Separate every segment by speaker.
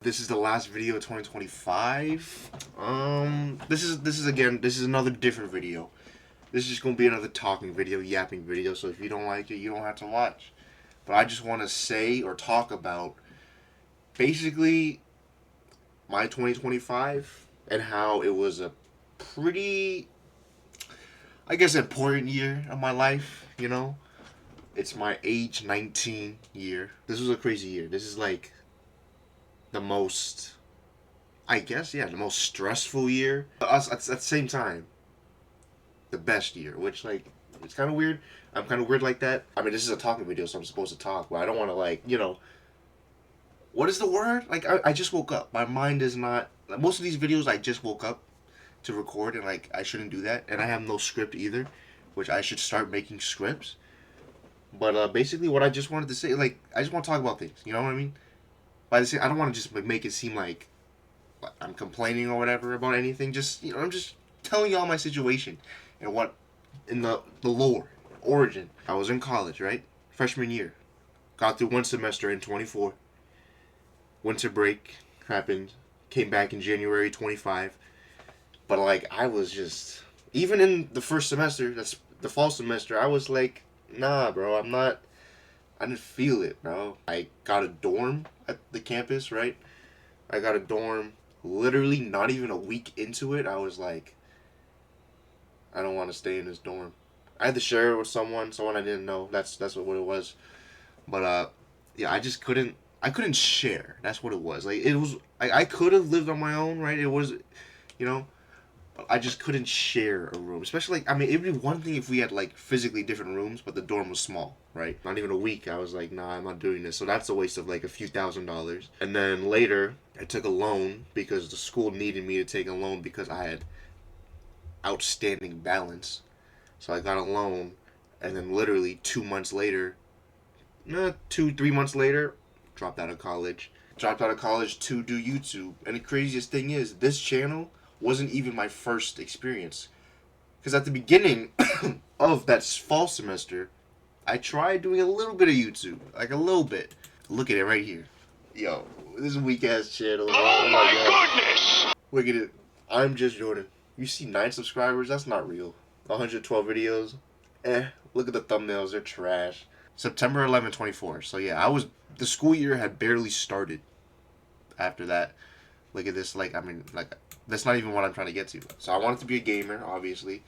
Speaker 1: This is the last video of 2025. This is another different video. This is just gonna be another talking video, yapping video. So if you don't like it, you don't have to watch. But I just want to say or talk about basically my 2025 and how it was a pretty, I guess, important year of my life. It's my age 19 year. This was a crazy year. This is like the most, I guess, yeah, the most stressful year. Us at the same time, the best year, which like it's kind of weird. I'm kind of weird like that. I mean, this is a talking video, so I'm supposed to talk, but I don't want to what is the word? Like I just woke up. My mind is not. Most of these videos, I just woke up to record, and like I shouldn't do that. And I have no script either, which I should start making scripts. But basically, what I just wanted to say, like, I just want to talk about things. You know what I mean? By the same, I don't want to just make it seem like I'm complaining or whatever about anything. Just I'm just telling y'all my situation and what in the lore origin. I was in college, right? Freshman year, got through one semester in 24. Winter break happened. Came back in January 25. But like I was just even in the first semester, that's the fall semester. I was like, nah, bro, I'm not. I didn't feel it, bro. I got a dorm at the campus, right? I got a dorm literally not even a week into it. I was like, I don't want to stay in this dorm. I had to share it with someone I didn't know. That's what it was. But yeah, I just couldn't. I couldn't share. That's what it was. Like it was. I could have lived on my own, right? It was, you know, I just couldn't share a room. Especially like I mean, it'd be one thing if we had like physically different rooms, but the dorm was small, right? Not even a week. I was like, nah, I'm not doing this. So that's a waste of like a few $1,000s. And then later, I took a loan because the school needed me to take a loan because I had outstanding balance. So I got a loan, and then literally 2 months later, 2 3 months later, dropped out of college. Dropped out of college to do YouTube. And the craziest thing is, this channel wasn't even my first experience. Because at the beginning of that fall semester, I tried doing a little bit of YouTube. Like a little bit. Look at it right here. Yo, this is a weak ass channel.
Speaker 2: Oh my goodness!
Speaker 1: Look at it. I'm just Jordan. You see 9 subscribers? That's not real. 112 videos? Look at the thumbnails. They're trash. September 11, 24. So yeah, the school year had barely started after that. Look at this. Like, I mean, like, that's not even what I'm trying to get to. So I wanted to be a gamer, obviously.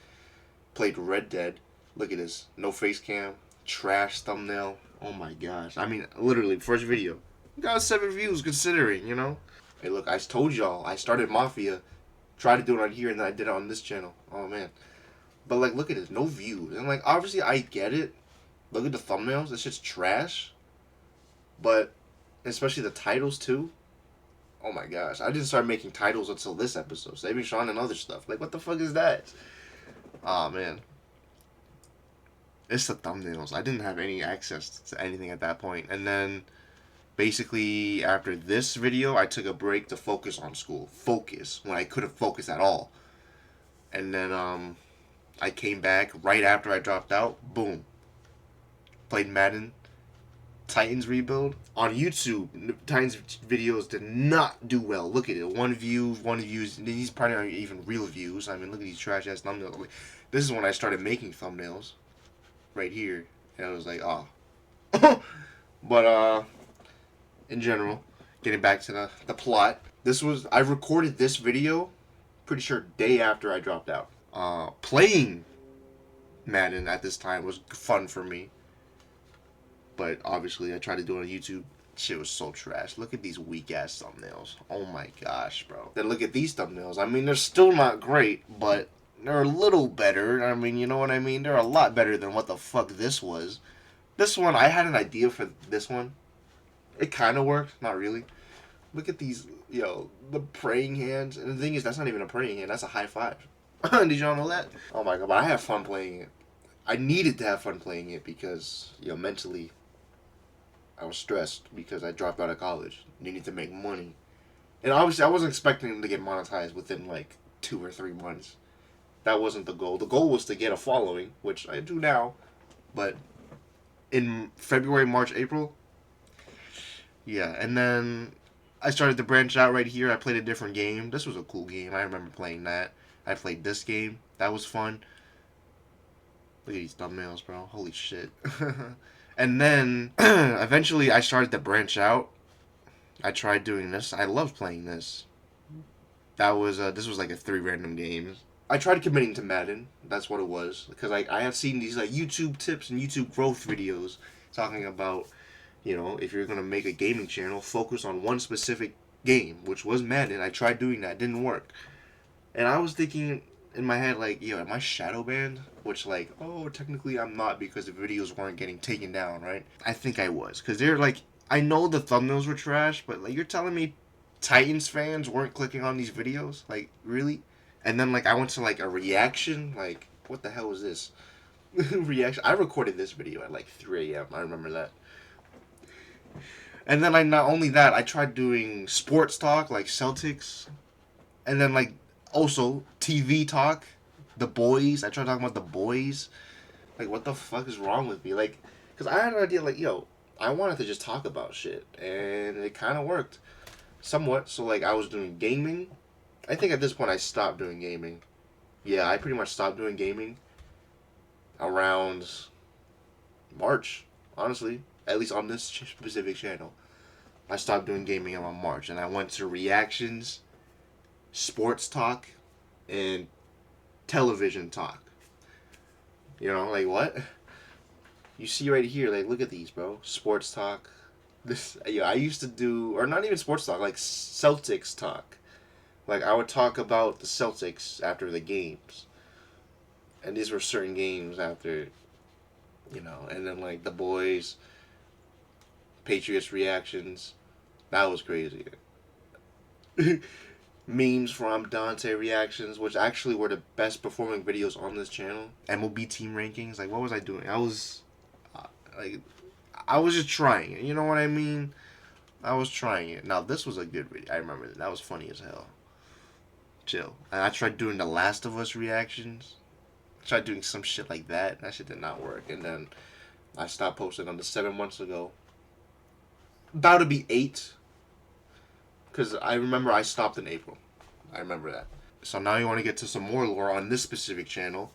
Speaker 1: Played Red Dead. Look at this. No face cam. Trash thumbnail. Oh my gosh. I mean, literally, first video. Got 7 views considering. Hey, look, I told y'all. I started Mafia. Tried to do it on here, and then I did it on this channel. Oh, man. But, like, look at this. No views. And, like, obviously, I get it. Look at the thumbnails. This shit's trash. But, especially the titles, too. Oh, my gosh. I didn't start making titles until this episode. Saving Sean and other stuff. Like, what the fuck is that? Oh, man. It's the thumbnails. I didn't have any access to anything at that point. And then, basically, after this video, I took a break to focus on school. Focus. When I couldn't focus at all. And then, I came back right after I dropped out. Boom. Played Madden. Titans rebuild. On YouTube, Titans videos did not do well. Look at it. One views. These probably aren't even real views. I mean, look at these trash ass thumbnails. This is when I started making thumbnails. Right here. And I was like, oh. But, in general, getting back to the plot. I recorded this video, pretty sure day after I dropped out. Playing Madden at this time was fun for me. But obviously, I tried to do it on YouTube. Shit was so trash. Look at these weak ass thumbnails. Oh my gosh, bro. Then look at these thumbnails. I mean, they're still not great, but they're a little better. I mean, you know what I mean? They're a lot better than what the fuck this was. This one, I had an idea for this one. It kind of worked. Not really. Look at these, the praying hands. And the thing is, that's not even a praying hand. That's a high five. Did y'all know that? Oh my god, but I have fun playing it. I needed to have fun playing it because, mentally, I was stressed because I dropped out of college. Needed to make money. And obviously, I wasn't expecting to get monetized within, like, 2 or 3 months. That wasn't the goal. The goal was to get a following, which I do now. But in February, March, April, yeah. And then I started to branch out right here. I played a different game. This was a cool game. I remember playing that. I played this game. That was fun. Look at these thumbnails, bro. Holy shit. And then, eventually, I started to branch out. I tried doing this. I loved playing this. This was like a 3 random games. I tried committing to Madden. That's what it was. Because I had seen these like YouTube tips and YouTube growth videos talking about, you know, if you're going to make a gaming channel, focus on one specific game, which was Madden. I tried doing that. It didn't work. And I was thinking in my head, like, yo, am I shadow banned? Which, like, oh, technically I'm not because the videos weren't getting taken down, right? I think I was. Because they're like, I know the thumbnails were trash, but like, you're telling me Titans fans weren't clicking on these videos? Like, really? And then, like, I went to, like, a reaction. Like, what the hell was this? Reaction. I recorded this video at, like, 3 a.m. I remember that. And then, not only that, I tried doing sports talk, like Celtics. And then, like, also, TV talk. The Boys. I tried talking about The Boys. Like, what the fuck is wrong with me? Like, because I had an idea, like, yo, I wanted to just talk about shit. And it kind of worked. Somewhat. So, like, I was doing gaming. I think at this point I stopped doing gaming. Yeah, I pretty much stopped doing gaming around March, honestly. At least on this specific channel. I stopped doing gaming around March. And I went to reactions, sports talk, and television talk. You know, like what? You see right here, like look at these, bro. Sports talk. This, yeah, I used to do, or not even sports talk, like Celtics talk. Like, I would talk about the Celtics after the games. And these were certain games after, you know, and then, like, the Boys, Patriots reactions. That was crazy. Memes from Dante reactions, which actually were the best performing videos on this channel. MLB team rankings. Like, what was I doing? I was just trying it. You know what I mean? I was trying it. Now, this was a good video. I remember that. That was funny as hell. Chill. And I tried doing the Last of Us reactions. I tried doing some shit like that. That shit did not work. And then I stopped posting on the 7 months ago. About to be 8. Because I remember I stopped in April. I remember that. So now you want to get to some more lore on this specific channel.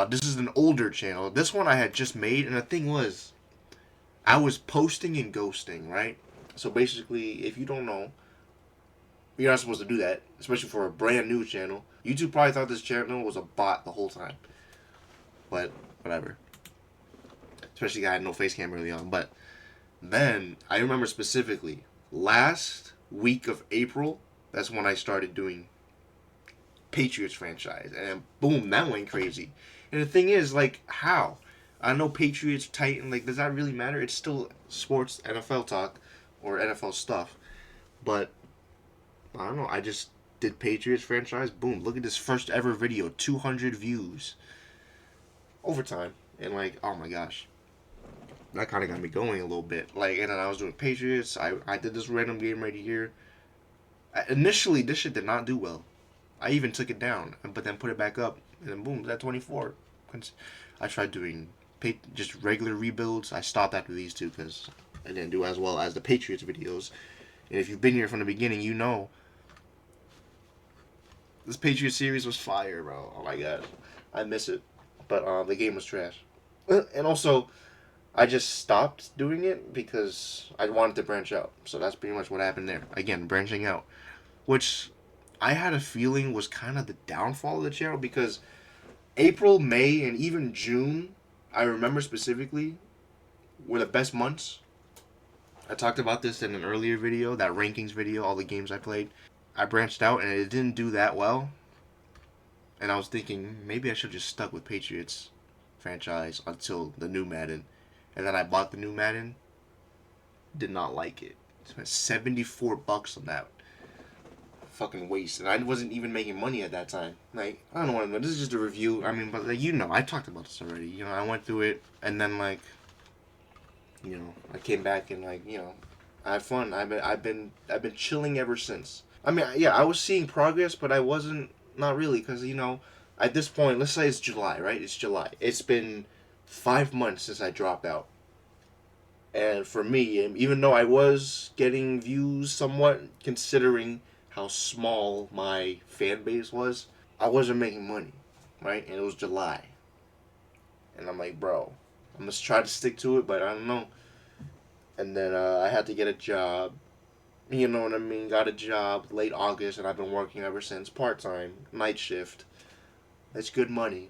Speaker 1: This is an older channel. This one I had just made. And the thing was, I was posting and ghosting, right? So basically, if you don't know, you're not supposed to do that, especially for a brand new channel. YouTube probably thought this channel was a bot the whole time. But, whatever. Especially I had no face cam early on. But then, I remember specifically, last week of April, that's when I started doing Patriots franchise. And boom, that went crazy. And the thing is, like, how? I know Patriots, Titan, like, does that really matter? It's still sports, NFL talk, or NFL stuff. But I don't know. I just did Patriots franchise. Boom. Look at this first ever video. 200 views. Overtime. And like, oh my gosh. That kind of got me going a little bit. Like, and then I was doing Patriots. I did this random game right here. Initially, this shit did not do well. I even took it down. But then put it back up. And then boom, at 24. I tried doing just regular rebuilds. I stopped after these two because I didn't do as well as the Patriots videos. And if you've been here from the beginning, you know this Patriots series was fire, bro. Oh my god, I miss it. But the game was trash. And also, I just stopped doing it because I wanted to branch out. So that's pretty much what happened there. Again, branching out, which I had a feeling was kind of the downfall of the channel because April, May, and even June, I remember specifically, were the best months. I talked about this in an earlier video, that rankings video, all the games I played. I branched out and it didn't do that well. And I was thinking, maybe I should have just stuck with Patriots franchise until the new Madden. And then I bought the new Madden. Did not like it. Spent $74 on that. Fucking waste. And I wasn't even making money at that time. Like, I don't know what I'm doing. This is just a review. I mean, but like, you know, I talked about this already. You know, I went through it and then like, you know, I came back and like, you know, I had fun. I've been chilling ever since. I mean, yeah, I was seeing progress, but I wasn't, not really, because, you know, at this point, let's say it's July, right? It's July. It's been 5 months since I dropped out. And for me, even though I was getting views somewhat, considering how small my fan base was, I wasn't making money, right? And it was July. And I'm like, bro, I'm going to try to stick to it, but I don't know. And then I had to get a job. You know what I mean? Got a job late August, and I've been working ever since, part time, night shift. That's good money.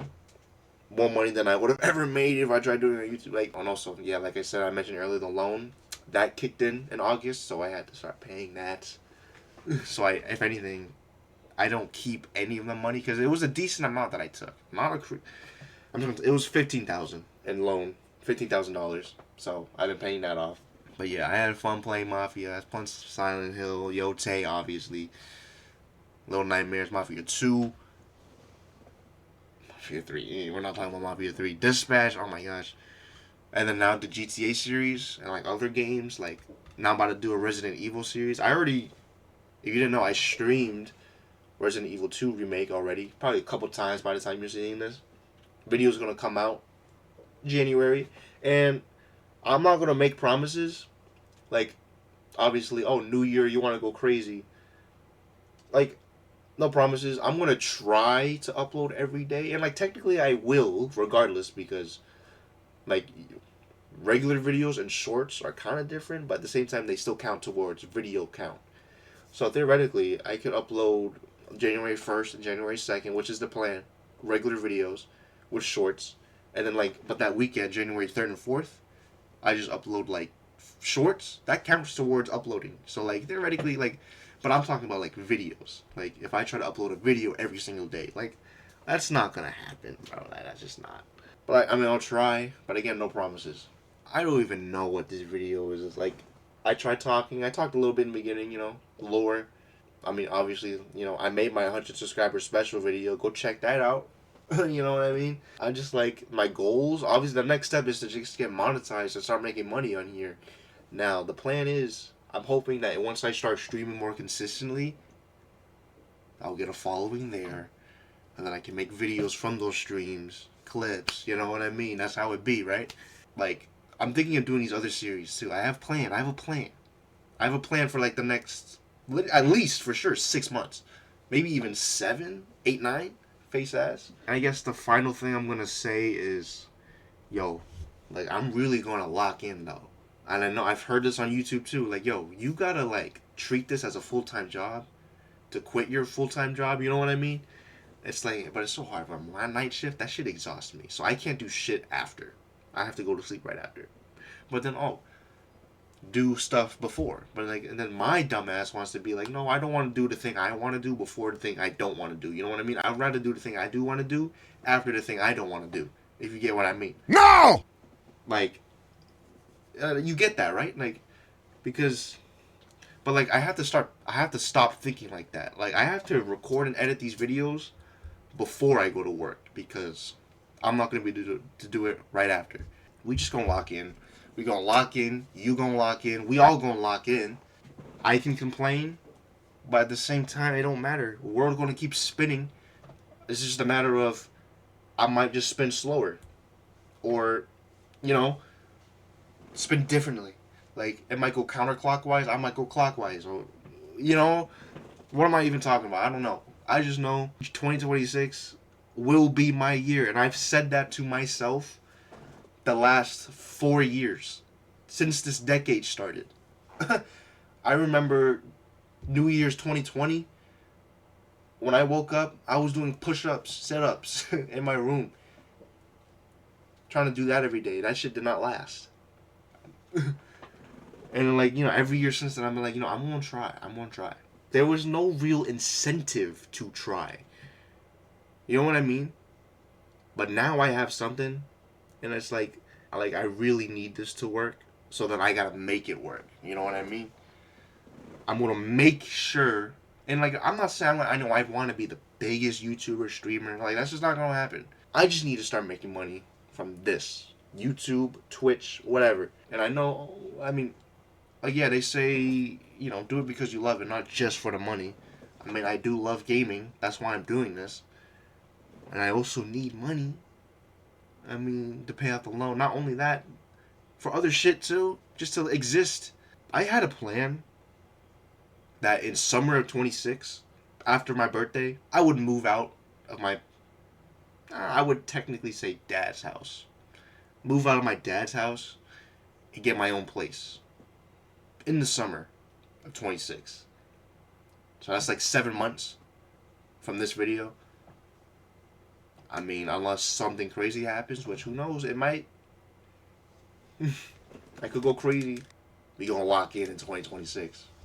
Speaker 1: More money than I would have ever made if I tried doing it on YouTube. Like, and also, yeah, like I said, I mentioned earlier, the loan that kicked in August, so I had to start paying that. So if anything, I don't keep any of the money because it was a decent amount that I took. Not a, it was 15,000 in loan, $15,000. So I've been paying that off. But yeah, I had fun playing Mafia. I had fun Silent Hill, Yote, obviously, Little Nightmares, Mafia 2. Mafia 3. We're not talking about Mafia 3. Dispatch. Oh my gosh. And then now the GTA series and like other games. Like now I'm about to do a Resident Evil series. If you didn't know, I streamed Resident Evil 2 remake already. Probably a couple times by the time you're seeing this. Video's gonna come out January. And I'm not gonna make promises. Like, obviously, oh, New Year, you wanna go crazy. Like, no promises. I'm gonna try to upload every day, and like technically I will, regardless, because like regular videos and shorts are kind of different, but at the same time they still count towards video count. So theoretically, I could upload January 1st and January 2nd, which is the plan, regular videos with shorts, and then like, but that weekend, January 3rd and 4th, I just upload like shorts. That counts towards uploading. So like theoretically, like, but I'm talking about like videos. Like if I try to upload a video every single day, like that's not gonna happen, bro. That's just not. But I mean, I'll try. But again, no promises. I don't even know what this video is. It's like I tried talking. I talked a little bit in the beginning, lore. I mean, obviously, I made my 100 subscriber special video. Go check that out. You know what I mean? I just like my goals. Obviously, the next step is to just get monetized and start making money on here. Now, the plan is I'm hoping that once I start streaming more consistently, I'll get a following there, and then I can make videos from those streams, clips. You know what I mean? That's how it be, right? Like, I'm thinking of doing these other series too. I have a plan. I have a plan for like the next, at least for sure, 6 months, maybe even 7, 8, 9. Face ass. I guess the final thing I'm gonna say is, yo, like I'm really gonna lock in though. And I know I've heard this on YouTube too. Like, yo, you gotta like treat this as a full-time job to quit your full-time job. You know what I mean? It's like, but it's so hard. Bro. My night shift, that shit exhausts me. So I can't do shit after. I have to go to sleep right after. But then, do stuff before. But like, and then my dumbass wants to be like, no, I don't want to do the thing I want to do before the thing I don't want to do. You know what I mean? I'd rather do the thing I do want to do after the thing I don't want to do. If you get what I mean.
Speaker 2: No!
Speaker 1: Like, you get that, right? Like, because, but like, I have to stop thinking like that. Like, I have to record and edit these videos before I go to work because I'm not going to be able to do it right after. We just gonna lock in. We gonna lock in. You gonna lock in. We all gonna lock in. I can complain, but at the same time, it don't matter. The world's gonna keep spinning. It's just a matter of I might just spin slower, or spin differently. Like it might go counterclockwise. I might go clockwise. Or what am I even talking about? I don't know. I just know 2026 will be my year, and I've said that to myself the last 4 years since this decade started. I remember New Year's 2020. When I woke up, I was doing push-ups, sit-ups in my room. Trying to do that every day. That shit did not last. And like, every year since then, I've been like, I'm gonna try. I'm gonna try. There was no real incentive to try. You know what I mean? But now I have something, and it's like I really need this to work, so then I gotta make it work. You know what I mean? I'm gonna make sure, and like I'm not saying I know I want to be the biggest YouTuber streamer. Like that's just not gonna happen. I just need to start making money from this YouTube, Twitch, whatever. And I know, I mean, like yeah, they say do it because you love it, not just for the money. I mean, I do love gaming. That's why I'm doing this. And I also need money. I mean, to pay off the loan. Not only that, for other shit too. just to exist. I had a plan that in summer of 26, after my birthday, I would move out of my, I would technically say dad's house. Move out of my dad's house and get my own place in the summer of 26. So that's like 7 months from this video. I mean, unless something crazy happens, which who knows, it might. I could go crazy. We gonna lock in 2026.